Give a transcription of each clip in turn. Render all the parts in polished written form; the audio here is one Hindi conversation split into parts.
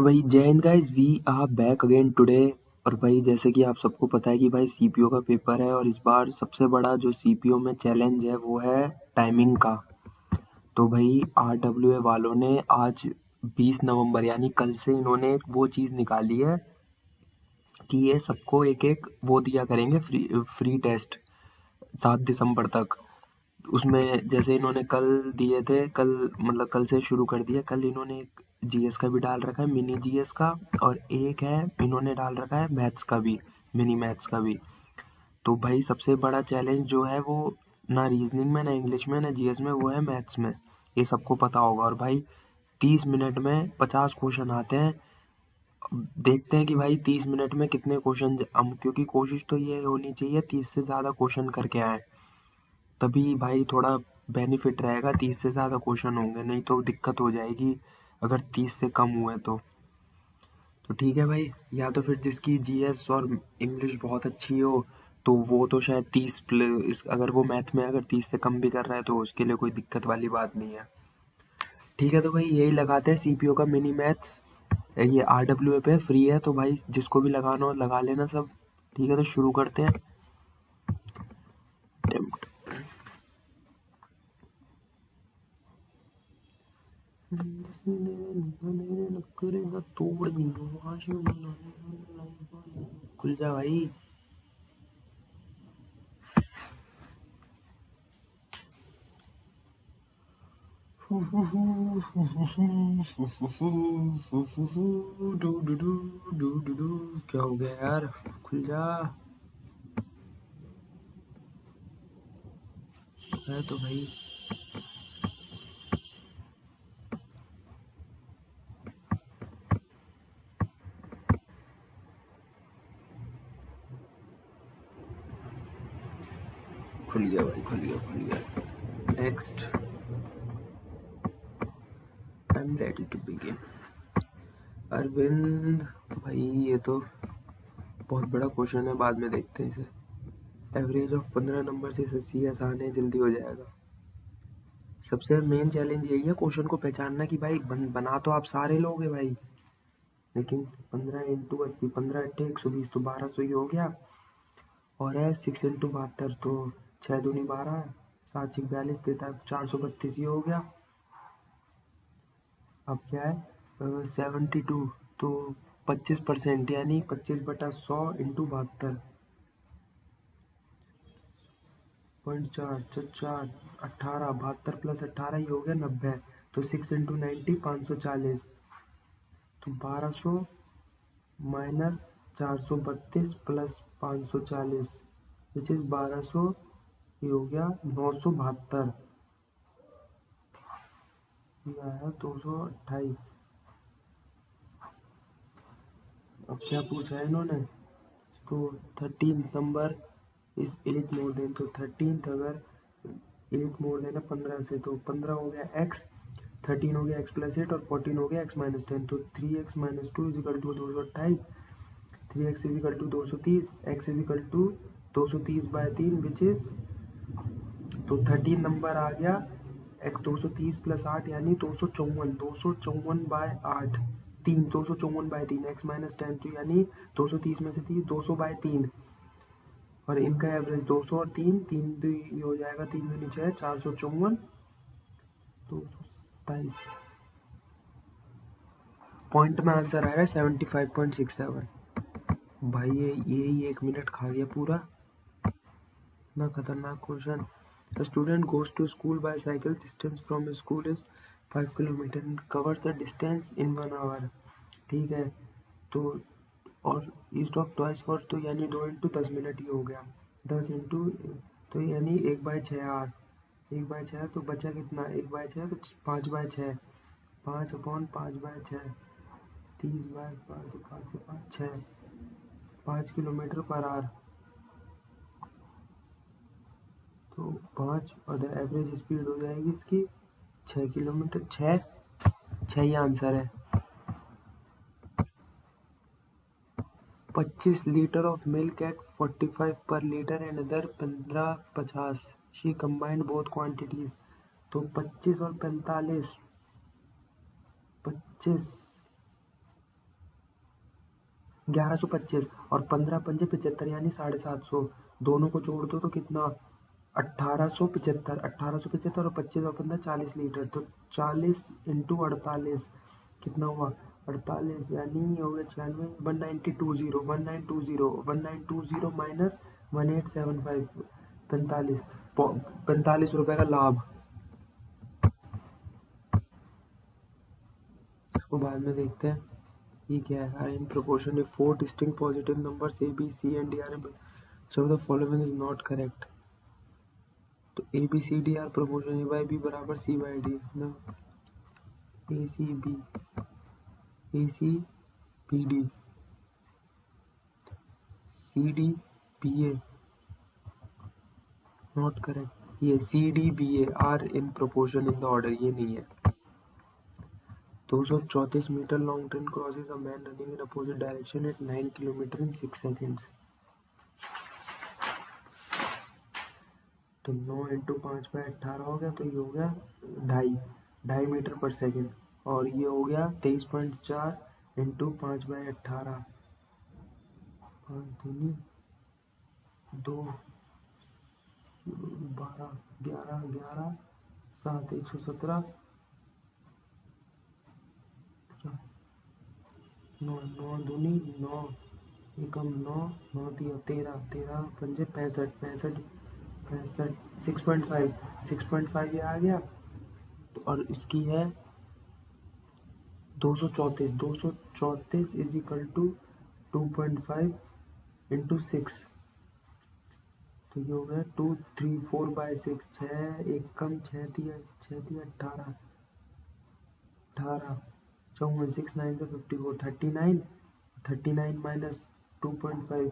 वही जय हिंद guys, we are back again today. और भाई जैसे कि आप सबको पता है कि भाई सीपीओ का पेपर है और इस बार सबसे बड़ा जो सीपीओ में चैलेंज है वो है टाइमिंग का। तो भाई आरडब्ल्यूए वालों ने आज 20 नवंबर यानी कल से इन्होंने एक वो चीज़ निकाली है कि ये सबको एक एक वो दिया करेंगे फ्री टेस्ट 7 दिसंबर तक। उसमें जैसे इन्होंने कल दिए थे, कल मतलब कल से शुरू कर दिया। कल इन्होंने एक जीएस का भी डाल रखा है, मिनी जीएस का, और एक है इन्होंने डाल रखा है मैथ्स का भी, मिनी मैथ्स का भी। तो भाई सबसे बड़ा चैलेंज जो है वो ना रीजनिंग में, ना इंग्लिश में, ना जीएस में, वो है मैथ्स में। ये सबको पता होगा। और भाई 30 मिनट में 50 क्वेश्चन आते हैं। देखते हैं कि भाई 30 मिनट में कितने क्वेश्चन हम, क्योंकि कोशिश तो ये होनी चाहिए 30 से ज़्यादा क्वेश्चन करके आए, तभी भाई थोड़ा बेनिफिट रहेगा। 30 से ज़्यादा क्वेश्चन होंगे, नहीं तो दिक्कत हो जाएगी अगर 30 से कम हुए तो ठीक है भाई। या तो फिर जिसकी जीएस और इंग्लिश बहुत अच्छी हो तो वो तो शायद 30 प्लस, अगर वो मैथ में अगर 30 से कम भी कर रहा है तो उसके लिए कोई दिक्कत वाली बात नहीं है। ठीक है, तो भाई यही लगाते हैं सीपीओ का मिनी मैथ्स। ये आरडब्ल्यूए पे फ्री है, तो भाई जिसको भी लगाना हो लगा लेना सब। ठीक है, तो शुरू करते हैं। करेगा तोड़ भी खुल जा भाई। क्या हो गया यार, खुल जा। है तो भाई खुल गया भाई, खुल गया खुल गया। Next, I am ready to begin. Arvind भाई, ये तो बहुत बड़ा क्वेश्चन है, बाद में देखते हैं इसे। एवरेज ऑफ 15 नंबर से सी आसान है, जल्दी हो जाएगा। सबसे मेन चैलेंज यही है क्वेश्चन को पहचानना कि भाई बना तो आप सारे लोगे भाई, लेकिन 15 × 80, 15 × 8 = 120, तो 1200 ही हो गया। और है 6 × 72, तो 6 दूनी 12, 7 × 42 देता है 432 ही हो गया। अब क्या है 72, तो 25% यानी 25/100 × 72 0.4 18, 72 + 18 ही हो गया 90। तो 6 × 90 540, तो 1200 - 432 + 540 विच इज 1200, ये हो गया 972, ये आया 228। अब क्या पूछा है इन्होंने, तो 13 नंबर इस 8 मोड़ दें, तो 13 अगर 8 मोड़ देना 15 से, तो 15 हो गया एक्स, 13 हो गया x+8 और 14 हो गया x-10, तो 3x - 2 = 228, 3x = 230, x = 230/3 which is, तो 13 नंबर आ गया एक 230 + 8 यानी 254, 254/8, 3, 254/3, x-10, तो यानी 230 में से 30, 200/3। और इनका एवरेज 200 और 3, 3 ये हो जाएगा, 3 दूनी 6, 454, 227। पॉइंट में आंसर आ रहा है 75.67। भाई ये ही 1 मिनट खा गया पूरा, ना खतरनाक question. A student goes to school by cycle. Distance from his school is 5 kilometre and covers the distance in 1 hour. ठीक है, तो और ई स्टॉप ट्वाइस फॉर, तो यानी 2 × 10 मिनट ही हो गया। 10 इंटू, तो यानी 1/6 आर, 1/6, तो बचा कितना 1/6, तो 5/6, 5/5/6, 30/5, 5 से 5 6, 5 किलोमीटर/आवर। तो 5 और एवरेज स्पीड हो जाएगी इसकी 6 किलोमीटर, 6 ही आंसर है। 25 लीटर ऑफ मिल्क एट 45 पर litre and other 15 50, she combined both quantities. तो 25 और 45, 25 1125 और 15 पंजे 75 यानी 750, दोनों को जोड़ दो तो कितना 1875, 1875 और 25 और 15 40 लीटर, तो 40 इंटू 48 कितना हुआ 48 यानी हो गया 96, 1920, 1920 माइनस 1875, 45 रुपए का लाभ। इसको बाद में देखते हैं ये क्या है। In proportion if 4 distinct positive numbers A B C and D are so the following is not correct. तो A B C D are proportion A by B बराबर सी बाई डी ना, A C B D C D B A not correct. ये C D B A are in proportion in the order, ये नहीं है। 234 metre long train crosses a man running in opposite direction at 9 kilometre in 6 seconds. तो 9 इंटू 5/18 हो गया, तो ये हो गया 2.5 मीटर पर सेकेंड, और ये हो गया 23.4 इंटू 5/18, 5 दूनी 2, 12, 11, 11, 7, 117, 9, 9 दूनी 9, एकम 9, 9 दिया 13, 13 पंजे 65, 65, 65, 6.5, 6.5 ये आ गया। तो और इसकी है 234, 234 इज इक्वल टू 2.5 इंटू 6, तो ये हो गया 2, 3, 4/6, 6 एक कम 6 दिया 18, 18, 54, 6 9 से 54, 39, 39 माइनस 2.5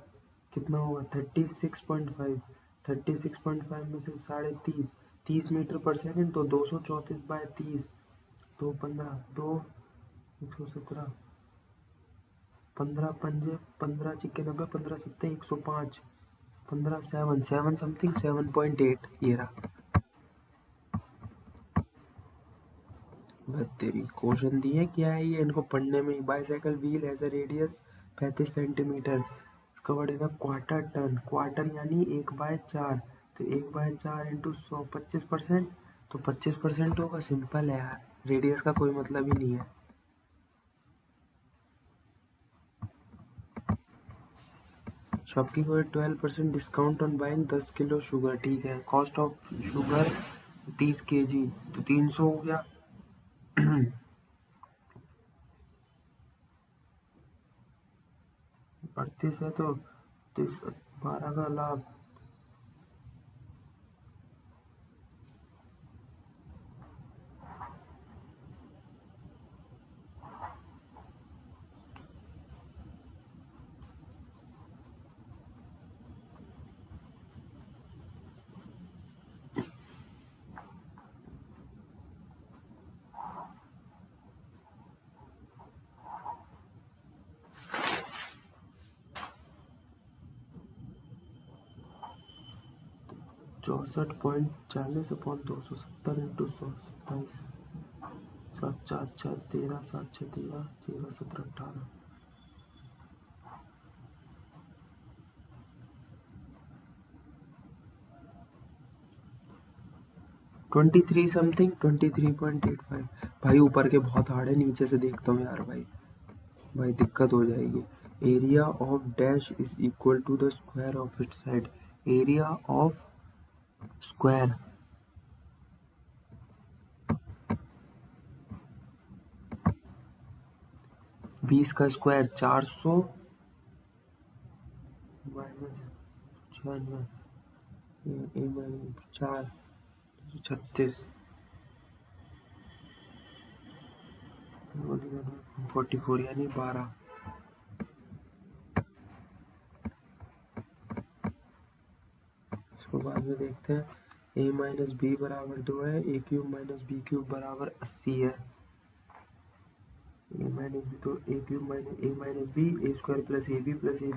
कितना होगा 36.5, 36.5 में से 30.5, 30 मीटर पर सेकेंड, तो 234/30, 2 15, 2 117, 15 पंजे 15 चिक्के 90, 15 सत्ते 105, 15 7 7 समथिंग 7.8 ये रहा। तेरी क्वेश्चन दिए क्या है ये, इनको पढ़ने में। Bicycle wheel has a radius 35 centimetre covered in a quarter turn, quarter यानी 1/4, तो 1/4 इंटू 100 25%, तो 25% होगा। सिंपल है यार, रेडियस का कोई मतलब ही नहीं है। Shopkeeper 12% discount on buying 10 kilo sugar, ठीक है। कॉस्ट ऑफ शुगर 30 kg, तो 300 हो गया। 38 है तो 12 का लाभ, $64.40 अपॉन 270 इंटू 100, 27, 7 4 6 13, 7 6 13, 13 17 18, 23 समथिंग 23.85। भाई ऊपर के बहुत हार्ड है, नीचे से देखता हूँ यार भाई दिक्कत हो जाएगी। Area of dash is equal to the square of its side, area of square 20 का स्क्वायर 400 माइनस 96, 4 36, 44 यानी 12। इसको बाद में देखते हैं। a माइनस बी बराबर 2 है, A cube minus B cube बराबर 80 है। ए माइनस बी, तो A cube minus A minus B, A square plus A B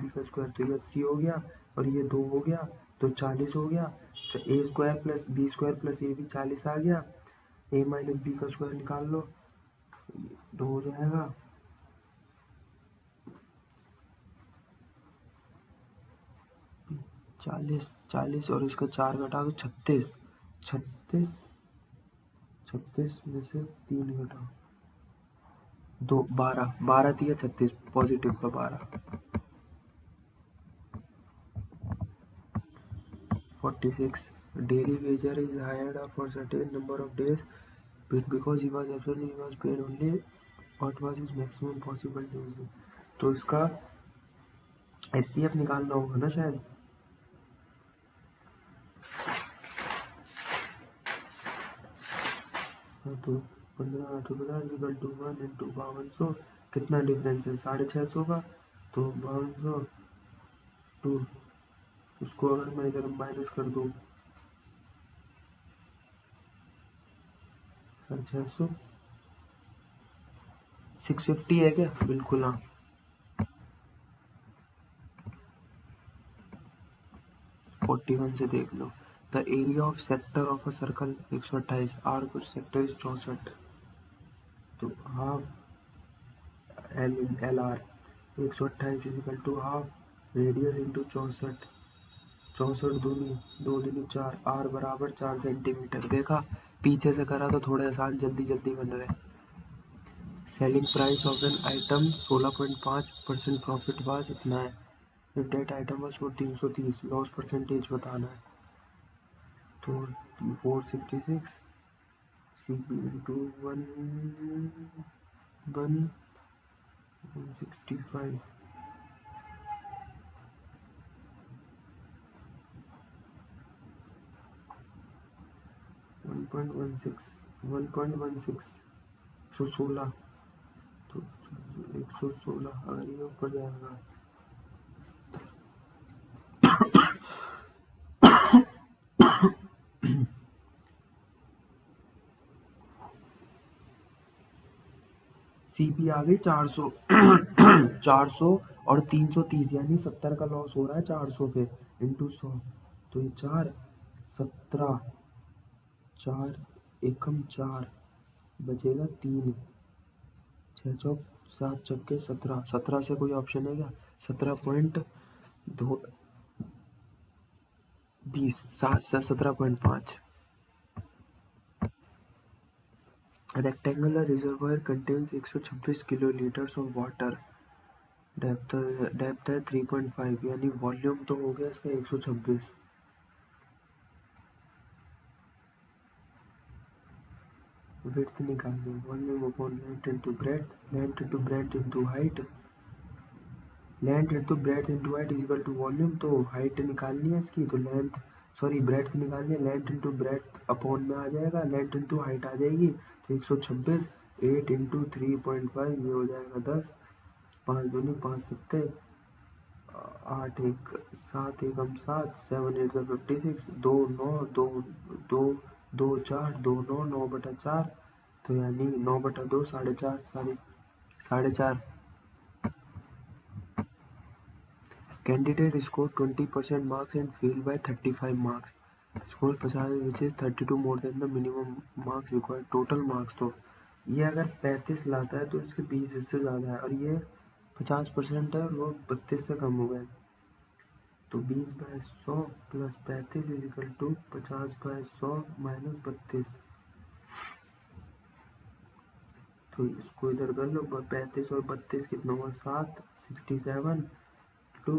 का स्क्वायर, तो ये 80 हो गया, और ये 2 हो गया तो 40 हो गया। A square plus B square plus A B 40 आ गया। ए माइनस बी का स्क्वायर निकाल लो, 2 हो जाएगा, 40 और इसका 4 घटा तो 36। 36 में से 3 घटा 2, 12 दिया 36, पॉजिटिव का 12। 46 daily wager is hired for certain number of days, but because he was absent he was paid only what was his maximum possible days। तो इसका SCF निकालना होगा ना शायद। हाँ तो 15 इक्वल टू 1 इंटू 5200, कितना डिफरेंस है 650 का, तो 5200 टू, उसको अगर मैं इधर माइनस कर दूँ 650, 650 है क्या? बिल्कुल हाँ। 41 से देख लो। The area of sector of a circle 128, are कुछ सेक्टर इज 64, तो half L R 128 equal to half radius into 64, 64 दूनी 2 दूनी 4, आर बराबर 4 सेंटीमीटर। देखा पीछे से करा तो थोड़े आसान जल्दी जल्दी बन रहे। Selling price of an item 16.5% profit was इतना है। If that item was 330, loss percentage बताना है। तो 466 CP इंटू 165, 1.16 116, तो 116 अगर ये ऊपर जाएगा CP आ गई 400 400 और 330 यानी 70 का लॉस हो रहा है 400 पे इंटू 100, तो ये 4 17, 4 एकम 4 बचेगा 3, 6 चौक 7 चक्के 17, 17 से कोई ऑप्शन है क्या? 17.2 20 17.5। Rectangular reservoir contains 126 kilolitres of water, depth है 3.5, यानी वॉल्यूम तो हो गया इसका 126। विड्थ निकालनी, volume upon length into breadth, length into breadth into height, length into breadth into height is equal to volume. तो हाइट निकालनी है इसकी, तो लेंथ सॉरी ब्रेड्थ निकालनी है, लेंथ इंटू ब्रेड्थ अपॉन में आ जाएगा, लेंथ इंटू हाइट आ जाएगी, तो 126 8 इंटू 3.5 ये हो जाएगा 10, 5 दूनी 5 सत्ते 8 एक 7 एकम 7, 7 8 56, 2 9 2 2 2 4 2 9 9/4, तो यानी 9/2 4.5 4.5। Candidate scored 20% marks and failed by 35 marks. Score 50 which is 32 more than the minimum marks required. Total marks तो ये अगर 35 लाता है तो इसके 20 इससे ज़्यादा है, और ये 50% है और वो 32 से कम हो गए, तो 20/100 plus 35 is equal to 50/100 minus 32। तो इसको इधर कर लो, 35 और 32 कितना हुआ 7, 67 टू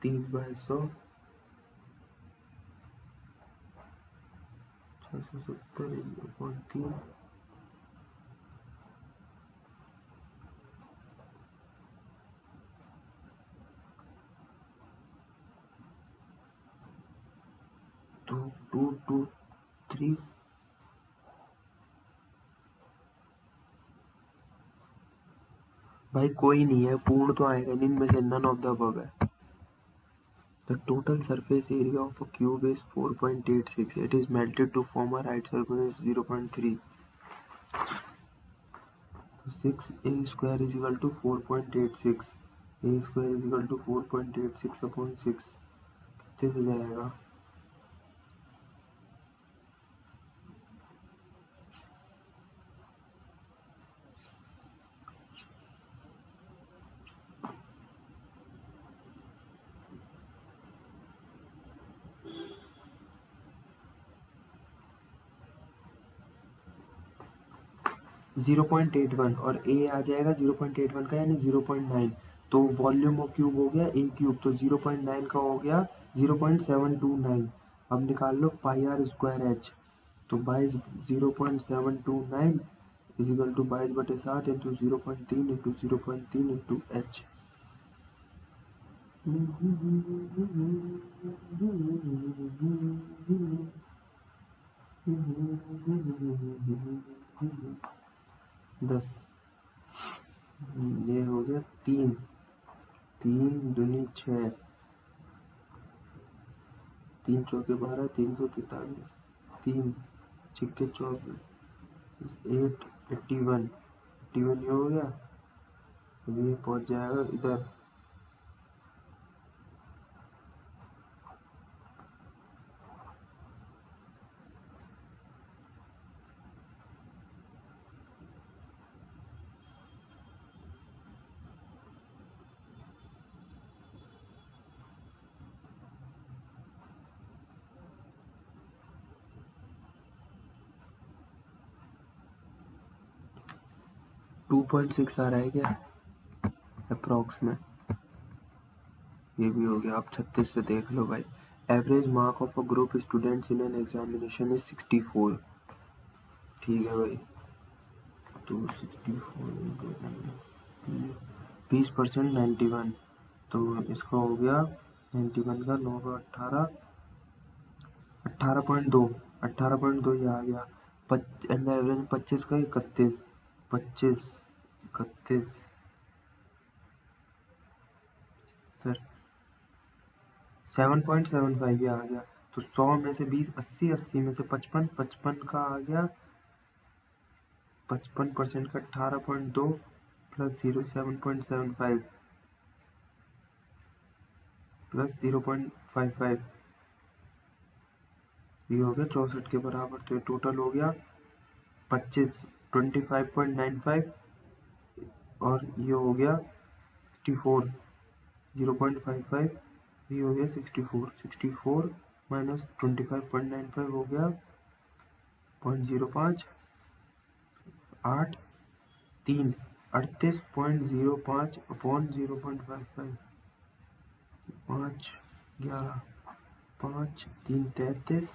30/100 670/3, तो 223। भाई कोई नहीं है, पूर्ण तो आएगा नहीं, इनमें से नन ऑफ द अबव है। The total surface area of a cube is 4.86. It is melted to form a right circle is 0.3. So 6a square is equal to 4.86. A square is equal to 4.86 upon 6. कितने से जाएगा? 0.81 और ए आ जाएगा 0.81 का यानी 0.9, तो वॉल्यूम ऑफ क्यूब हो गया ए क्यूब, तो 0.9 का हो गया 0.729। अब निकाल लो पाई आर स्क्वायर एच, तो 0.729 is equal to 22/60 into 0.3 into 0.3 into h. दस, ये हो गया 3, 3 दूनी 6, 3 चौके 12, 343, 3 छिक्के 24, 81, ये हो गया। अब ये पहुंच जाएगा इधर, 2.6 आ रहा है क्या अप्रॉक्स में, ये भी हो गया। अब 36 से देख लो भाई। Average mark of a group students in an examination is 64। ठीक है भाई, तो 64 20% 91, तो इसका हो गया 91 का 9 का 18, 18.2, 18.2 ये आ गया। एवरेज 25 का 31, 25 31 7.75 ये आ गया। तो 100 में से 20, 80, 80 में से 55, 55 का आ गया 55% का 18.2 प्लस 7.75 प्लस 0.55, ये हो गया 64 के बराबर। तो ये टोटल हो गया 25, 25.95 और ये हो गया 64, 0.55, ये हो गया 64, 64 माइनस 25.95 हो गया 0.05, 8, 3, 38.05 अपॉन 0.55, 5, 11, 5, 3, 33,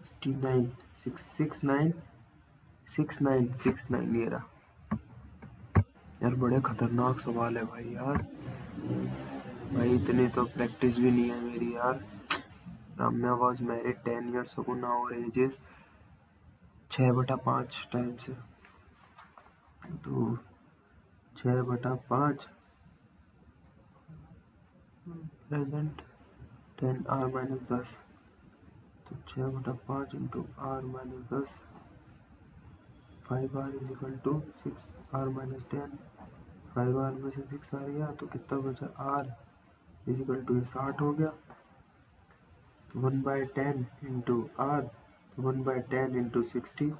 69, 669, 6969 ये रहा। यार बड़े खतरनाक सवाल है भाई यार, भाई इतनी तो प्रैक्टिस भी नहीं है मेरी यार। Ramya was married 10 years ago, now her age is 6/5 time से, तो 6/5 प्रेजेंट 10r-10, तो 6/5 into r-10, 5r is equal to 6r-10, 5r में से 6 आ गया तो कितना बचा, r इज इक्वल टू 60 हो गया, तो 1/10 इंटू r, 1/10 इंटू 60,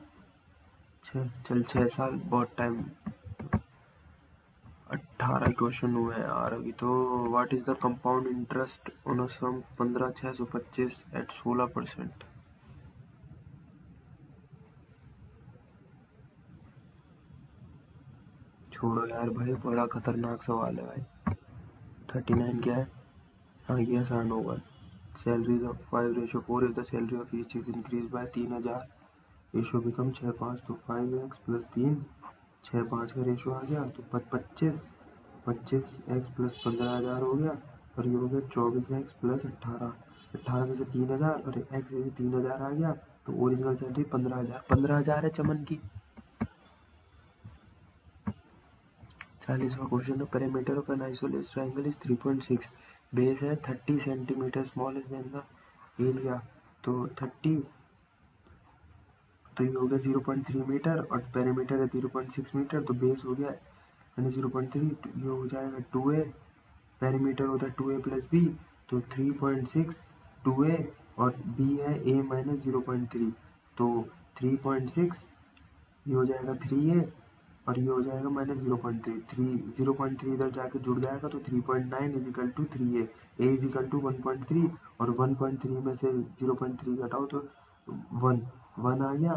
6 साल बहुत टाइम। 18 क्वेश्चन हुए हैं यार अभी तो। What is the compound interest on a sum 15,625 at 16%। छोड़ो यार भाई, बड़ा खतरनाक सवाल है भाई। 39 क्या है, हाँ ये आसान होगा। Salaries of 5:4 if the salary of each is increase by 3000, ratio become 6:5, तो 5x प्लस 3, 6:5 का रेशो आ गया तो 25, 25x प्लस 15,000 हो गया, और ये हो गया 24x प्लस 18, 18 में से 3000 और x में 3000 आ गया, तो ओरिजिनल सैलरी 15,000, 15,000 है चमन की। 40वां क्वेश्चन है, perimeter of an isosceles triangle is 3.6, base है 30 centimetre small is then the area, तो 30, तो ये हो गया 0.3 मीटर और पेरीमीटर है 0.6 मीटर, तो बेस हो गया यानी 0.3, ये हो जाएगा 2a, पेरीमीटर होता है 2a प्लस b, तो 3.6 2a और b है a माइनस 0.3, तो 3.6, ये हो जाएगा 3a और ये हो जाएगा माइनस 0.3, 0.3 इधर जाके जुड़ जाएगा, तो 3.9 is equal to 3a, a is equal to 1.3 और 1.3 में से 0.3 घटाओ तो वन वन आ गया।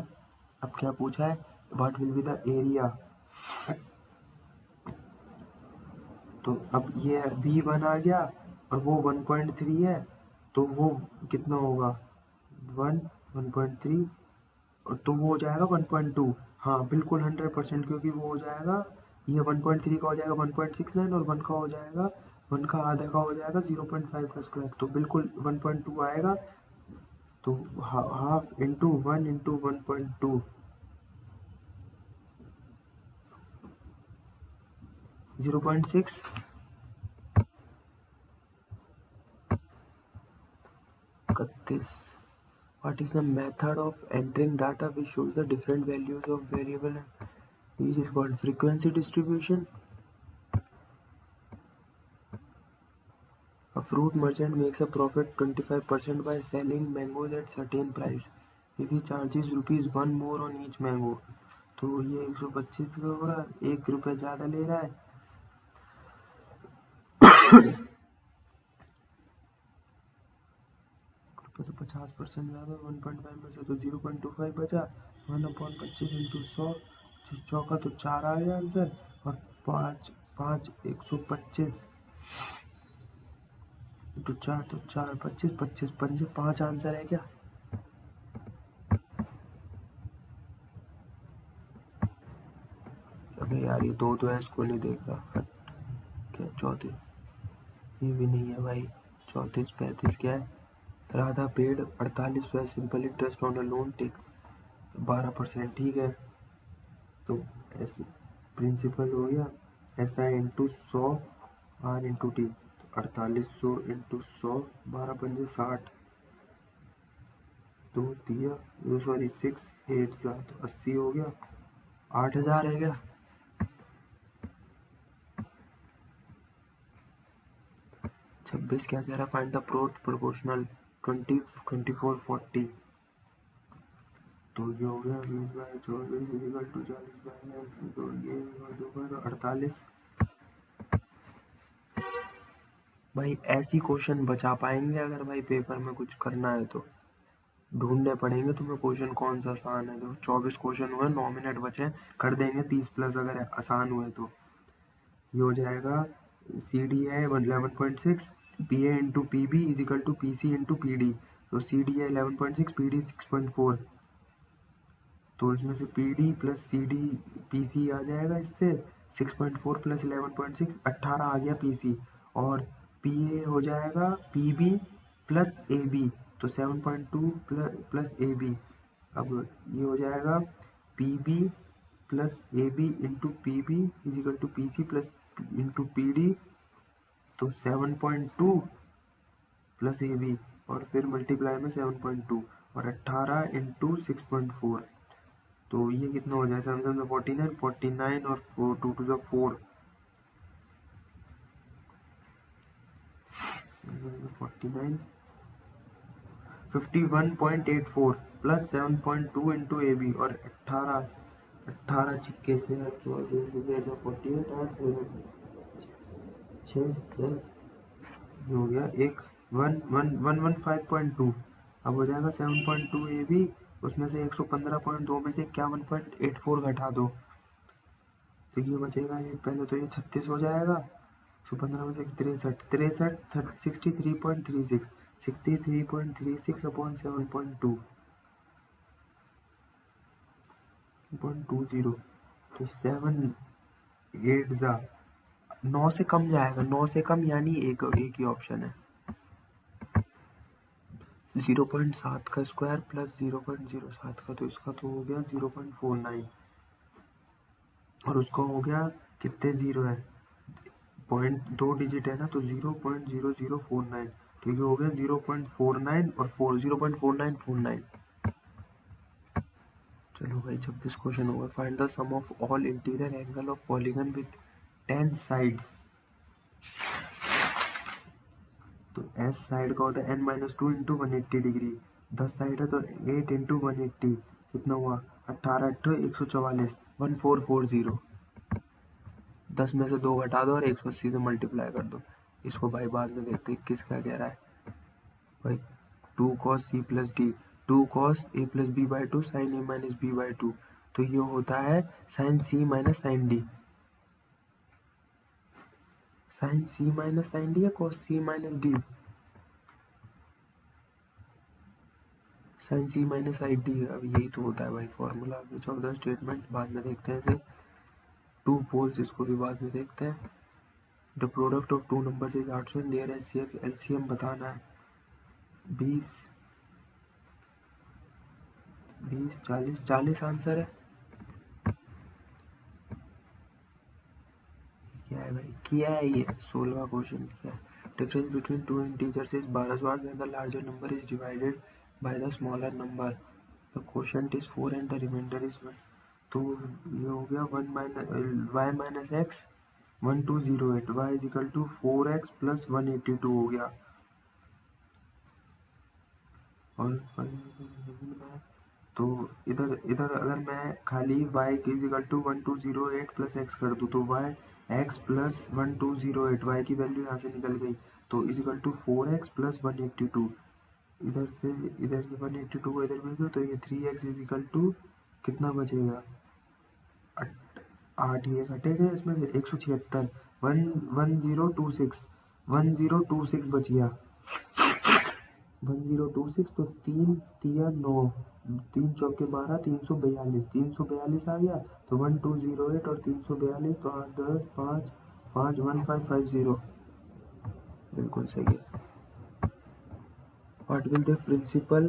अब क्या पूछा है, what will be the area, तो अब ये B1 आ गया और वो 1.3 है, तो वो कितना होगा, 1.3, और तो वो हो जाएगा 1.2। हाँ बिल्कुल 100%, क्योंकि वो हो जाएगा, ये 1.3 का हो जाएगा 1.69, और 1 का हो जाएगा, 1 का आधा का हो जाएगा 0.5 का स्क्वायर, तो बिल्कुल 1.2 आएगा। तो half into 1 into 1.2, 0.6। 31। What is the method of entering data which shows the different values of variable and this is called frequency distribution? A fruit merchant makes a profit 25% by selling mangoes at certain price. If he charges rupees 1 more on each mango, तो ये 125 का हो रहा है, 1 रुपये ज़्यादा ले रहा है। तो 50% ज़्यादा, 1.5 में से तो 0.25 बचा, 1/25 इंटू 100, चौका तो 4 आ गया आंसर, और 5 5 125 इंटू 4 तो 4 25 25 पंजे 5 आंसर है क्या। अबे यार ये दो तो है, इसको नहीं देख रहा, क्या चौथे, ये भी नहीं है भाई, 34 35 क्या है, Radha paid 48 simple interest on a loan take 12%, ठीक है। तो ऐसे प्रिंसिपल हो गया, S I into 100 R into T, 4800 into 100, 12×5 = 60, दो दिया, सॉरी 6 8 7 80 हो गया, 8000 है क्या। 26 क्या कह रहा, फाइंड द प्रोपोर्शनल 20 24 40, तो ये हो गया 20/24 इक्वल टू 40/9, तो ये होगा 48। भाई ऐसी क्वेश्चन बचा पाएंगे अगर भाई पेपर में कुछ करना है तो, ढूंढने पड़ेंगे तुम्हें क्वेश्चन कौन सा आसान है। तो 24 क्वेश्चन हुए, 9 मिनट बचे, कर देंगे 30+ अगर आसान हुए तो। ये हो जाएगा, सी डी है 11.6, P A into P B is equal to P C into P D, तो सी डी है 11.6, पी डी 6.4, तो इसमें से P D plus C D P C आ जाएगा, इससे 6.4 प्लस 11.6 18 आ गया पी सी, और पी ए हो जाएगा P B plus A B, तो 7.2 प्लस ए बी। अब ये हो जाएगा P B plus A B into P B is equal to P C plus into P D, तो 7.2 प्लस ए बी, और फिर मल्टीप्लाई में 7.2, और 18 इंटू 6.4, तो ये कितना हो जाए, 7 7 49 49, और 4 2 2 4, 49 51.84 प्लस 7.2 इंटू ए बी, और 18 18 छिक्के से 48 8 6 प्लस हो गया एक 115.2। अब हो जाएगा 7.2 ए बी, उसमें से 115.2 में से 51.84 घटा दो, तो ये बचेगा, ये पहले तो ये 36 हो जाएगा, 115 में से 63 63.36 63.36 अपॉन 7.2.20, तो 7 8 9 से कम जाएगा, 9 से कम यानी एक ही ऑप्शन है, 0.7 का स्क्वायर प्लस 0.07 का, तो इसका तो हो गया 0.49, और उसका हो गया कितने जीरो है, पॉइंट 2 डिजिट है ना, तो 0.0049, तो ये हो गया 0.49 और 0.4949। चलो भाई 26 क्वेश्चन होगा, find the sum of all interior angle of polygon with 10 sides, तो एस साइड का होता है n-2 इंटू 180 डिग्री, 10 साइड है तो 8 इंटू 180, कितना हुआ 18 8 144 1440, 10 में से 2 घटा दो और 180 से मल्टीप्लाई कर दो। इसको भाई बाद में देखते हैं, 21 क्या कह रहा है भाई, 2 cos c plus D, 2 cos a plus B by 2 sine A minus B by 2, तो ये होता है sine C minus sine D, sine C minus sine D या cos C minus D, sine C minus sine D, अब यही तो होता है भाई formula. Which of the statement, बाद में देखते हैं इसे, टू पोल्स, इसको भी बाद में देखते हैं। The product of two number is 800 and their LCM बताना है। 20 20 40 40 आंसर है। क्या है भाई, क्या है ये 16वां क्वेश्चन क्या है। Difference between two integers is 1208 when the larger number is divided by the smaller number, the quotient is 4 and the remainder is 1। तो ये हो गया 1 minus Y minus X 1208, Y is equal to 4x plus 182 हो गया। और तो इधर इधर अगर मैं खाली y इज इक्वल टू 1208 प्लस एक्स कर दूँ तो y x प्लस 1208, y की वैल्यू यहाँ से निकल गई, तो is equal to 4x plus 182। इधर से 182 को इधर भेज दो तो ये 3x इज इक्वल टू कितना बचेगा, 8, ये घटेगा इसमें से 176, 1026 बच गया, 1026, तो 3 तिया 9, 3 चौके 12, 342, 342 आ गया, तो 1208 और 342, तो 8 10 5 5 1550, बिल्कुल सही है। व्हाट विल द प्रिंसिपल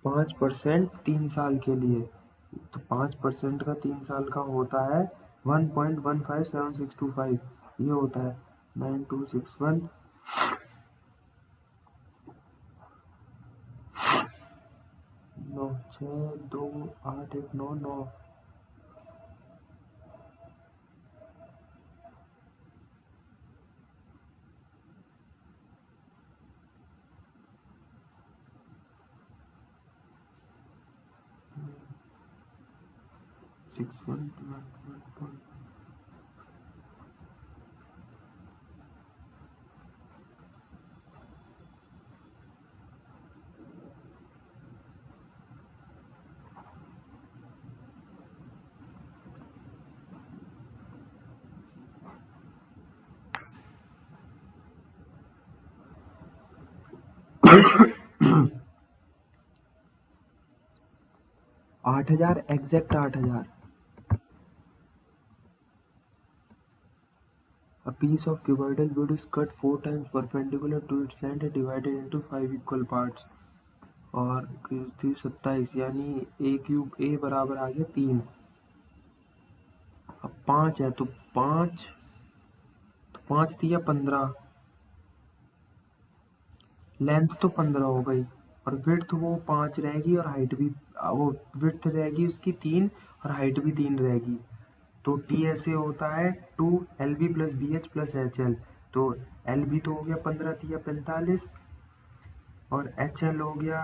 5% 3 साल के लिए, तो 5% का 3 साल का होता है 1.157625, ये होता है 9261 9 6 2 8 1 9 9। Six one 8000 exact 8000। A piece of cuboidal wood is cut 4 times perpendicular to its length and divided into 5 equal parts। और 27, यानी a क्यूब a बराबर आ गया 3। अब 5 है तो 5 दिया 15, लेंथ तो 15 हो गई, और विड्थ वो 5 रहेगी, और हाइट भी वो विड्थ रहेगी उसकी 3 और हाइट भी 3 रहेगी। तो टी ऐसे होता है 2 LB plus BH plus HL, तो LB तो हो गया 15 तिया 45, और HL हो गया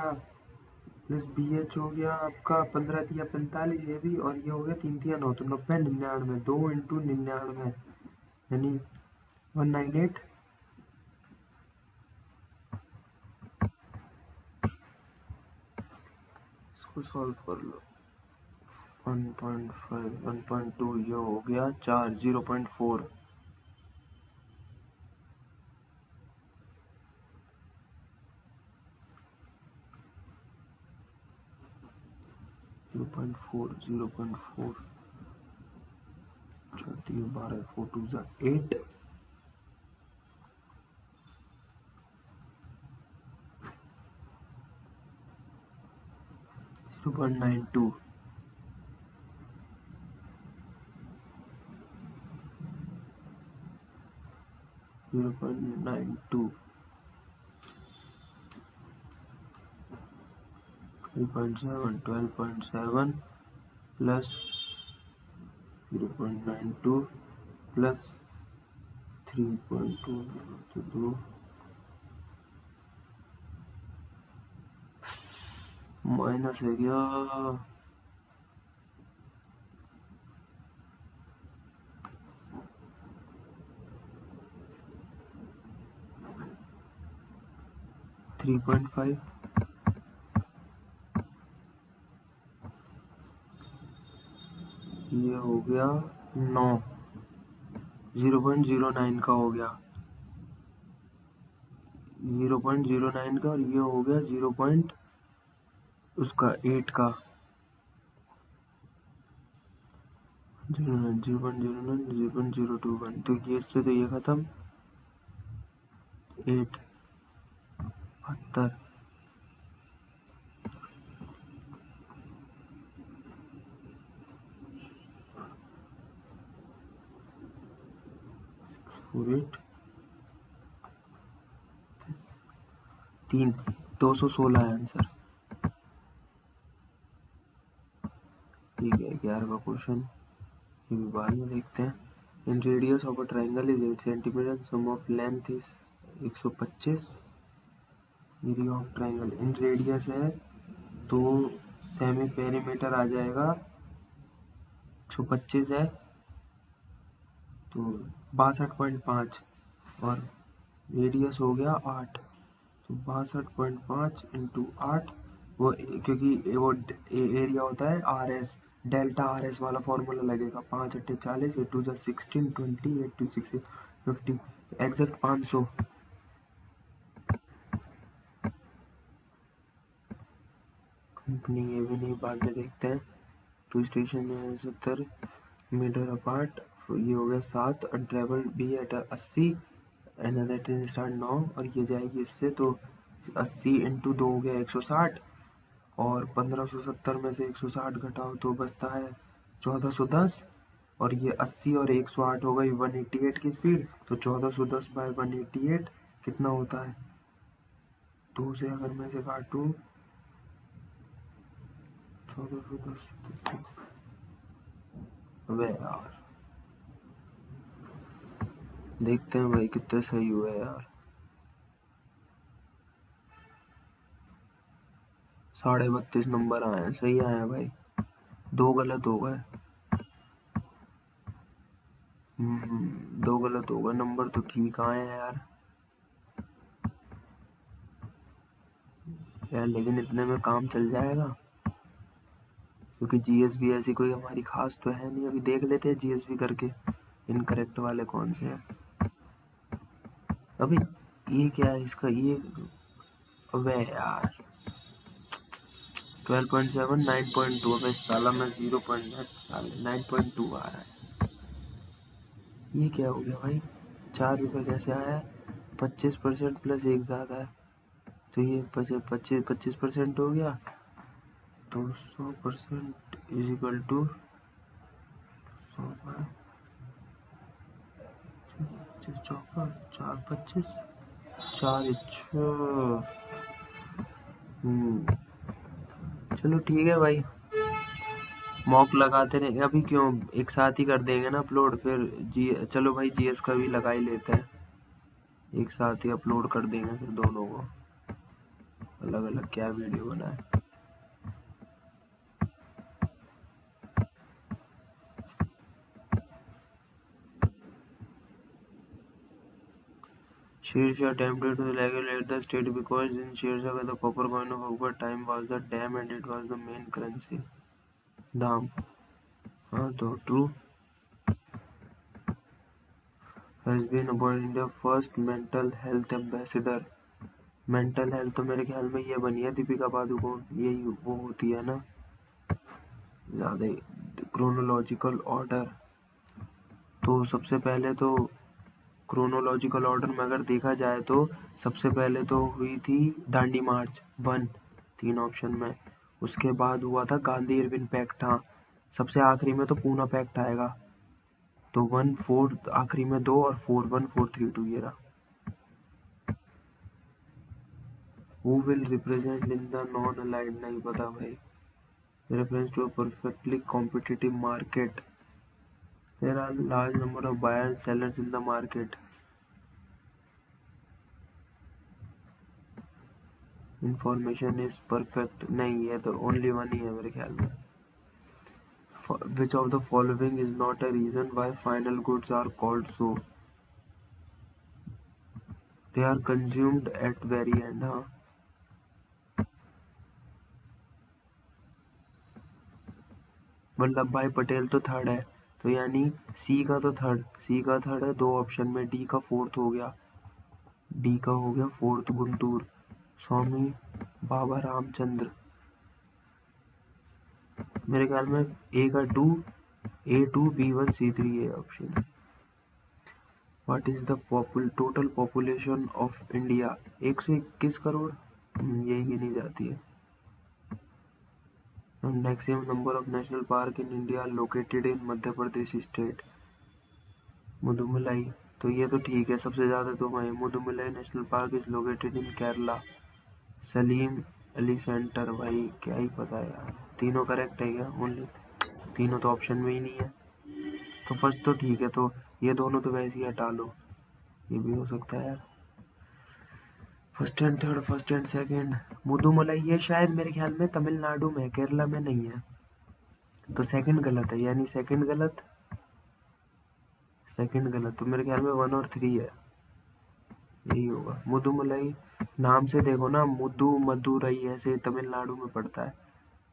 प्लस BH हो गया आपका 15 तिया 45, ये भी, और ये हो गया 3 तिया 9, तो 90 99, 2 इंटू 99 यानी 198। इसको सॉल्व कर लो, 1.5 1.2, ये हो गया 4 0.4, zero point four 12 4 2 8, 0.92, 0.92, 3.7 12.7 plus 0.92 plus 3.2, तो 2 माइनस है गया, थ्री 3.5 ये हो गया 9, 0.09 का हो गया, 0.09 का, और ये हो गया 0 पॉइंट उसका 8 का, 0.09, 0.09, 0.021। तो ये इससे तो ये खत्म, 8, 72, 48, 3, 216 है आंसर। ठीक है, 11वां क्वेश्चन, ये भी बाद में देखते हैं। In radius of a triangle is 8 centimetre, sum of length is 125, area of triangle. In radius है तो सेमी पेरीमीटर आ जाएगा 125 है तो 62.5, और रेडियस हो गया 8, तो 62.5 इंटू 8, वो क्योंकि वो एरिया होता है R S, delta R S वाला फॉर्मूला लगेगा। 5 अट्ठे 40, 8 टू 16, 20, 8 टू 6 50, एग्जैक्ट 500। कंपनी ये भी नहीं, बाद में देखते हैं। टू स्टेशन 70 मीटर अपार्ट, ये हो गया 7, और ट्रेवल भी एट 80, अनदर ट्रेन स्टार्ट 9, और ये जाएगी इससे, तो 80 इंटू 2 हो गया 160, और 1570 में से 160 घटाओ तो बचता है 1410, और ये 80 और 108 हो गई 188 की स्पीड, तो 1410 बाय 188 कितना होता है, 2 से अगर मैं से काटूँ 1410, अबे यार देखते हैं भाई कितने सही हुए यार। 32.5 नंबर आए हैं, सही आए हैं भाई, 2 गलत हो गए। 2 गलत हो गए, नंबर तो ठीक आए हैं यार। यार लेकिन इतने में काम चल जाएगा, क्योंकि जीएस भी ऐसी कोई हमारी खास तो है नहीं। अभी देख लेते हैं जीएस भी करके इनकरेक्ट वाले कौन से हैं। अभी ये क्या है इसका, ये अबे यार 12.7, 9.2, अबे साला मैं 9.2 आ रहा है। ये क्या हो गया भाई, 4 रुपये कैसे आया, 25% प्लस 1 ज़्यादा है, तो ये 25% हो गया, तो 100% इज इक्वल टू 100, 25 चौका 4, 25, 4 छः। चलो ठीक है भाई, मॉक लगाते रहे, अभी क्यों, एक साथ ही कर देंगे ना अपलोड फिर। जी चलो भाई, जीएस का भी लगा ही लेते हैं, एक साथ ही अपलोड कर देंगे फिर दोनों को, अलग अलग क्या वीडियो बनाए। Sher attempted to regulate the state because in Sher Shah the copper coin of Akbar time was the dam and it was the main currency. दाम, हाँ तो true. Has been appointed India first mental health ambassador. Mental health तो मेरे ख्याल में ये बनी है दीपिका पादुकोण, यही वो होती है ना ज़्यादा। क्रोनोलॉजिकल ऑर्डर, तो सबसे पहले तो क्रोनोलॉजिकल ऑर्डर में अगर देखा जाए तो सबसे पहले तो हुई थी दांडी मार्च 1, 3 ऑप्शन में। उसके बाद हुआ था गांधी इरविन पैक्ट, हाँ सबसे आखिरी में तो पूना पैक्ट आएगा, तो 1, 4 आखिरी में 2, और 4, 1, 4, 3, 2 ये रहा। Who will represent in the non-aligned, नहीं पता भाई। Reference to a perfectly competitive market. There are large number of buyers and sellers in the market. Information is perfect, नहीं है तो only one ही है मेरे ख्याल में। Which of the following is not a reason why final goods are called so? They are consumed at very end, हाँ। वल्लभ भाई पटेल तो थर्ड है, तो यानी सी का थर्ड है, दो ऑप्शन में। डी का फोर्थ हो गया, डी का हो गया फोर्थ, गुंटूर स्वामी बाबा रामचंद्र। मेरे ख्याल में ए का A2 B1 C3 है option. What is the total population of India? 121 crore. यही गिनी जाती है। Maximum number of national park in India located in Madhya Pradesh state. Mudumalai, तो ये तो ठीक है, सबसे ज़्यादा तो वही Mudumalai national park is located in Kerala. Salim Ali centre, भाई क्या ही पता यार। तीनों करेक्ट है क्या? ओनली तीनों तो ऑप्शन में ही नहीं है। तो फर्स्ट तो ठीक है, तो ये दोनों तो वैसे ही हटा लो, ये भी हो सकता है यार। First and third, first and second. Mudumalai ये शायद मेरे ख्याल में तमिलनाडु में है, केरला में नहीं है, तो सेकंड गलत है, यानी सेकंड गलत, तो मेरे ख्याल में 1 और 3 है, यही होगा। मुदुमलाई नाम से देखो ना, मदुरई ऐसे तमिलनाडु में पड़ता है।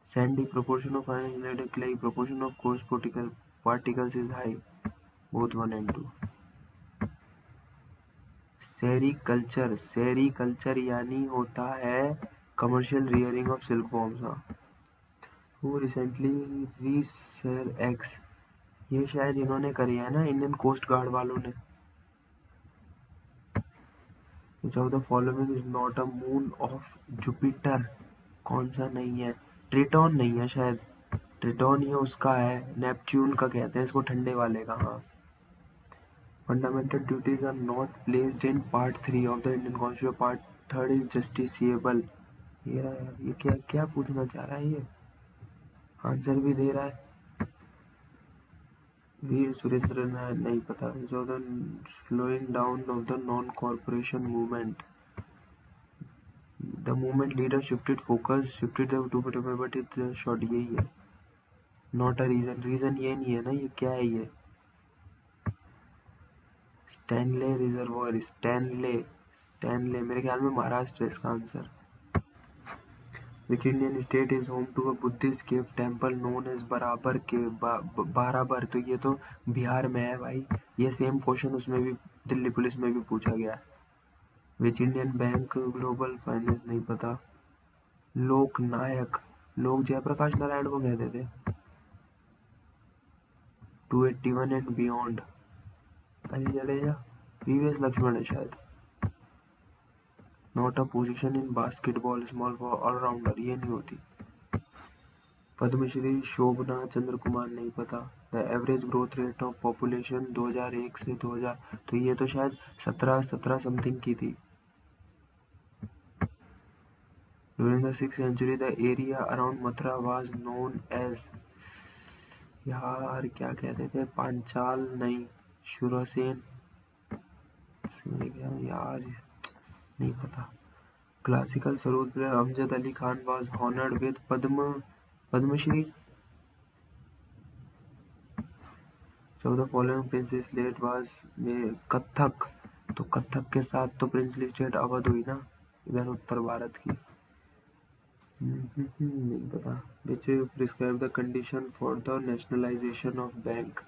Sandy proportion of iron clay, proportion of coarse particles is high, both 1 and 2। Sericulture यानी होता है commercial rearing of silk worms. हाँ। हु रिसेंटली रीसर एक्स, ये शायद इन्होंने करी है ना, इंडियन कोस्ट गार्ड वालों ने। Which of the following is not a moon of Jupiter? कौन सा नहीं है? ट्रिटॉन नहीं है शायद, ट्रिटॉन ये उसका है, नेपच्यून का कहते हैं इसको, ठंडे वाले का। हाँ। Fundamental duties are not placed in part 3 of the Indian constitution, part 3 is justiciable. ये रहा यार, ये क्या क्या पूछना चाह रहा है ये, आंसर भी दे रहा है। वीर सुरेंद्र नहीं पता। जो the slowing down of the non corporation movement, the movement leader shifted the two but it short, यही है। नॉट अ रीजन ये नहीं है ना, ये क्या है ये? स्टैनले रिजर्वॉयर, स्टैनले मेरे ख्याल में महाराष्ट्र है इसका answer. Which Indian state is home to a Buddhist cave temple known as Barabar के बाराबर, तो ये तो बिहार में है भाई। ये सेम क्वेश्चन उसमें भी, दिल्ली पुलिस में भी पूछा गया है। Which Indian bank global finance, नहीं पता। लोकनायक, लोग जयप्रकाश नारायण को कहते थे। 281 and beyond, Ajay Jadeja, VVS Laxman है शायद। Not a position in basketball small for allrounder, ये नहीं होती। पद्मश्री शोभना चंद्र कुमार, नहीं पता। The average growth rate of population 2001 से 2000, तो ये तो शायद 17 समथिंग की थी। During the 6th century the area around Mathura was known as, यार क्या कहते थे, पांचाल नहीं, शुरसेन यार नहीं पता। Classical sarod player Amjad Ali Khan was honoured with Padma Shri. So the following princely state was Kathak, तो कथक के साथ तो प्रिंसली स्टेट अवध हुई ना, इधर उत्तर भारत की। नहीं पता। Which prescribe the condition for the nationalisation of bank,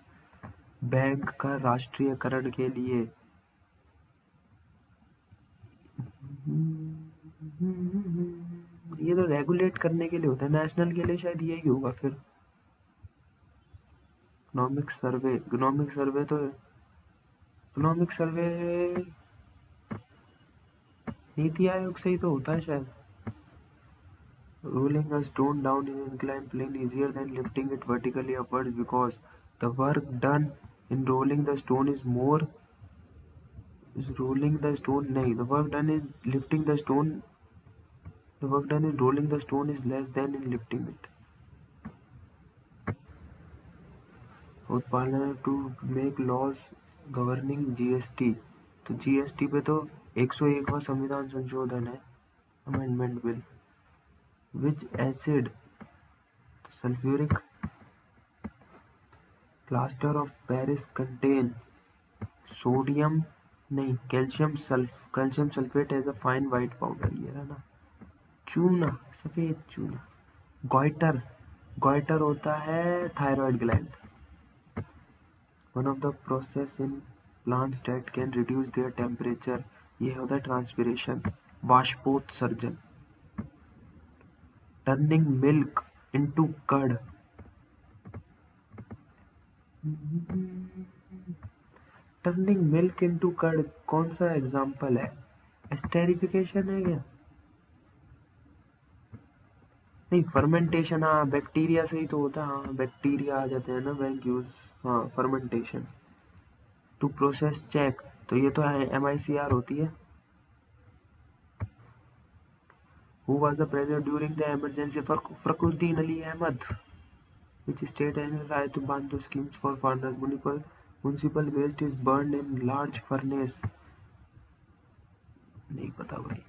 bank का राष्ट्रीयकरण के लिए। ये तो रेगुलेट करने के लिए होता है, नेशनल के लिए शायद यही होगा फिर। इकोनॉमिक सर्वे नीति आयोग से ही तो होता है शायद। Rolling a stone down in an inclined plane easier than lifting it vertically upwards because the work done in rolling the stone is more is rolling the stone नहीं, the work done in lifting the stone, the work done in rolling the stone is less than in lifting it. Both parliament to make laws governing GST, तो GST पे तो 101वां संविधान संशोधन है, amendment bill. Which acid, sulfuric, plaster of Paris contain sodium नहीं, calcium sulphate as a fine white powder, ये रहा ना। चूना, सफेद चूना। गॉइटर गॉइटर होता है thyroid gland. One of the process in plants that can reduce their temperature, ये होता है ट्रांसपिरेशन। वाष्पोत्सर्जन। Turning milk into curd. Turning milk into curd कौन सा एग्जाम्पल है? एस्टेरिफिकेशन है क्या? नहीं, फर्मेंटेशन। हाँ, बैक्टीरिया से ही तो होता है। हाँ, बैक्टीरिया आ जाते हैं ना बैंक यूज। हाँ, फर्मेंटेशन। टू प्रोसेस चेक, तो ये तो MICR होती है। Who was the president during the emergency? Fakhruddin Ali Ahmed. Which state has right to बांधो schemes for farmers? Municipal waste is burned in large furnace. नहीं पता भाई।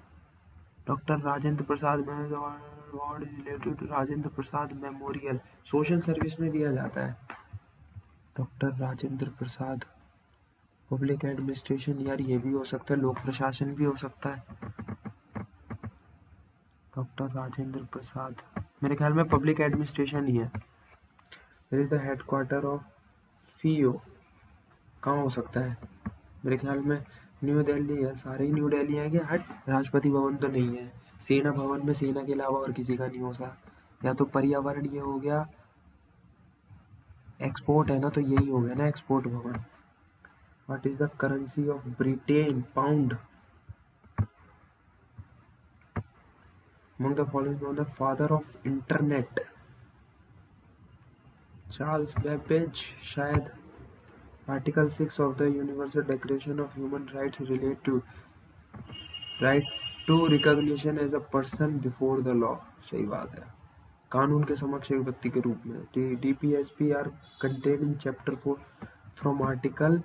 Doctor Rajendra Prasad award is related to Rajendra Prasad memorial, social service में दिया जाता है। Doctor Rajendra Prasad. Public administration, यार ये भी हो सकता है, लोक प्रशासन भी हो सकता है। डॉक्टर राजेंद्र प्रसाद, मेरे ख्याल में पब्लिक एडमिनिस्ट्रेशन ही है। इज द हेडक्वार्टर ऑफ फीओ, कहाँ हो सकता है? मेरे ख्याल में न्यू दिल्ली है। सारे ही न्यू दिल्ली है क्या? हट, राष्ट्रपति भवन तो नहीं है। सेना भवन में सेना के अलावा और किसी का नहीं हो सकता। या तो पर्यावरण ये हो गया, एक्सपोर्ट है ना, तो यही हो गया ना, export Bhawan. What is the currency of Britain? Pound. Among the following known the father of internet? Charles Babbage शायद। Article 6 of the universal declaration of human rights relate to right to recognition as a person before the law. सही बात है। कानून के समक्ष एक व्यक्ति के रूप में। DPSP are contained in chapter 4 from article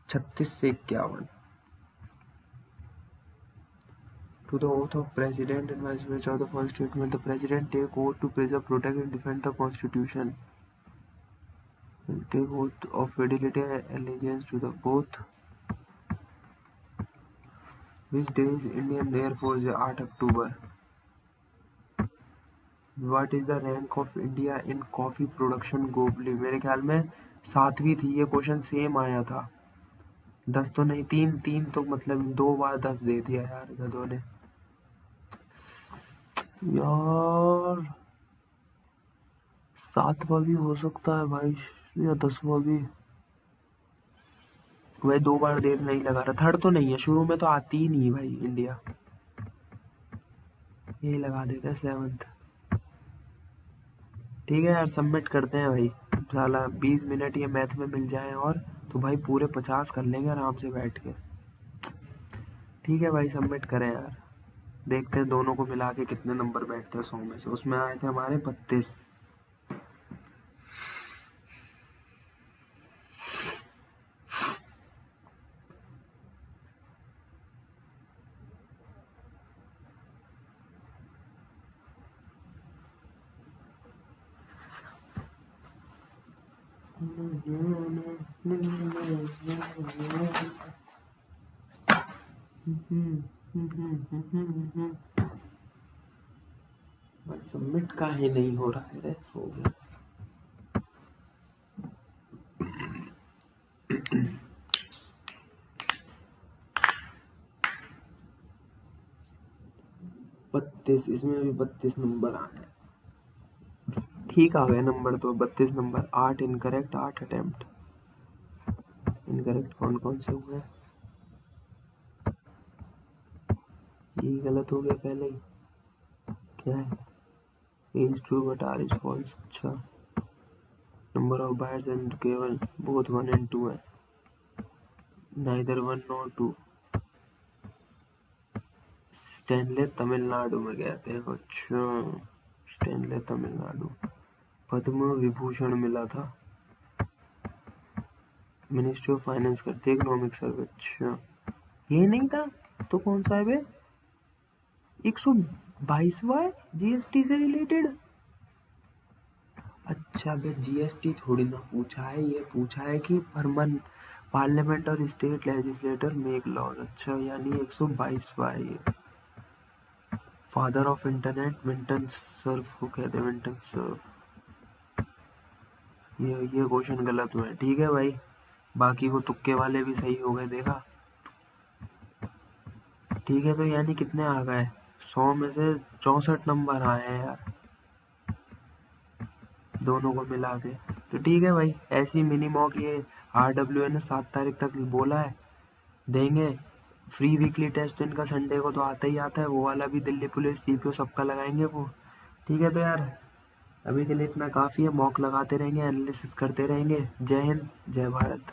36 से 51। To the oath of President and Vice President of the first statement, the President take oath to preserve, protect and defend the Constitution. Will take oath of fidelity and allegiance to the both. Which day is Indian Air Force Day? 8 October. What is the rank of India in coffee production globally? मेरे ख्याल में 7वीं थी। ये क्वेश्चन सेम आया था। 10 तो नहीं, 3 तो मतलब 2 बार 10 दे दिया यार गधों ने। यार 7वां भी हो सकता है भाई, या 10वां भी। भाई 2 बार देर नहीं लगा रहा। थर्ड तो नहीं है, शुरू में तो आती ही नहीं भाई इंडिया। यही लगा देते हैं 7th। ठीक है यार, सबमिट करते हैं भाई। साला 20 मिनट ये मैथ में मिल जाए और तो भाई पूरे 50 कर लेंगे आराम से बैठ के। ठीक है भाई, सबमिट करें यार। देखते हैं दोनों को मिला के कितने नंबर बैठते हैं 100 में से। उसमें आए थे हमारे 32। भाई सबमिट काहे नहीं हो रहा है रे? हो गया। बत्तीस, इसमें भी 32 नंबर आने। ठीक आ गए नंबर तो 32 नंबर। 8 incorrect, 8 attempt incorrect. कौन कौन से हुए? ये गलत हो गया पहले ही। क्या है? A is true but R is false। अच्छा, नंबर ऑफ बाइट्स एंड केवल बोथ 1 and 2 है। Neither 1 nor 2। स्टैनले तमिलनाडु में गए थे। अच्छा, स्टैनले तमिलनाडु। पद्म विभूषण मिला था। मिनिस्ट्री ऑफ फाइनेंस करती है इकोनॉमिक सर्वे। अच्छा, ये नहीं था तो कौन सा है बे? 122वां है GST से रिलेटेड। अच्छा बे, GST थोड़ी ना पूछा है, ये पूछा है कि पार्लियामेंट और स्टेट लेजिस्लेटर मेक लॉज। अच्छा, यानी 122वां है ये। Father of internet Vinton Cerf को कहते हैं, विंटन सर्फ। ये क्वेश्चन गलत हुए, ठीक है भाई। बाकी वो तुक्के वाले भी सही हो गए, देखा। ठीक है, तो यानी कितने आ गए? 100 में से 64 नंबर आए हैं यार, दोनों को मिला के। तो ठीक है भाई, ऐसी मिनी मॉक ये RWA ने 7 तारीख तक बोला है देंगे। फ्री वीकली टेस्ट इनका संडे को तो आता ही आता है, वो वाला भी दिल्ली पुलिस CPO सबका लगाएंगे वो। ठीक है, तो यार अभी के लिए इतना काफ़ी है, मॉक लगाते रहेंगे, एनालिसिस करते रहेंगे। जय हिंद, जय भारत।